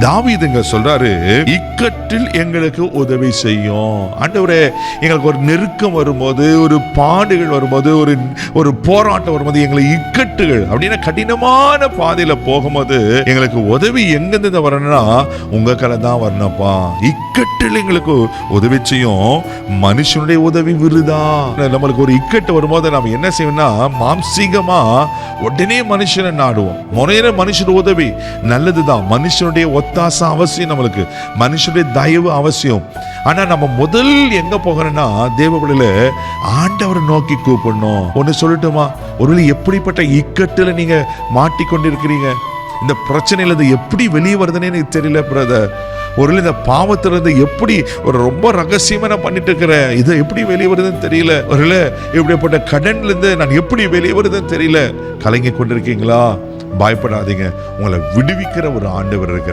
தாவீதுங்க சொல்றாரு, இக்கட்டில் எங்களுக்கு உதவி செய்யும். ஆண்டவரே, எங்களுக்கு ஒரு நெருக்கம் வரும்போது, ஒரு பாடுகள் வரும்போது, ஒரு போராட்டம் வரும்போது, எங்களை இக்கட்டுகள் அப்படின்னா கடினமான பாதையில போகும்போது எங்களுக்கு உதவி எங்கிருந்து வரணும்னா உங்க கையில தான் வரணும்ப்பா. இக்கட்டில் எங்களுக்கு உதவி செய்யும். மனுஷனுடைய உதவி விருதா. நம்மளுக்கு ஒரு இக்கட்டு வரும்போது நாம் என்ன செய்வோம்னா, மாம்சீகமா உடனே மனுஷனை நாடுவோம். முறையில மனுஷனுடைய உதவி நல்லதுதான். மனுஷனுடைய ஒத்தாசை அவசியம், நம்மளுக்கு மனுஷனுடைய தயவு அவசியம். ஆனா நம்ம முதல் எங்க போகணும்னா, தேவபடியில ஆண்டவரை நோக்கி கூப்பிடணும். ஒன்னு சொல்லட்டுமா, ஒருவேளை எப்படிப்பட்ட இக்கட்டுல நீங்க மாட்டிக்கொண்டிருக்கிறீங்க, இந்த பிரச்சனையில இது எப்படி வெளியே வருதுன்னு எனக்கு தெரியல பிரதர். ஒருவேளை இந்த பாவத்திலிருந்து எப்படி ஒரு ரொம்ப ரகசியமா நான் பண்ணிட்டு இருக்கிறேன், இது எப்படி வெளியே வருதுன்னு தெரியல. ஒருவேளை இப்படிப்பட்ட கடன்ல இருந்து நான் எப்படி வெளியே வருதுன்னு தெரியல. கலங்கி கொண்டிருக்கீங்களா? பயப்படாதீங்க, உங்களை விடுவிக்கிற ஒரு ஆண்டவர் இருக்கிறார்.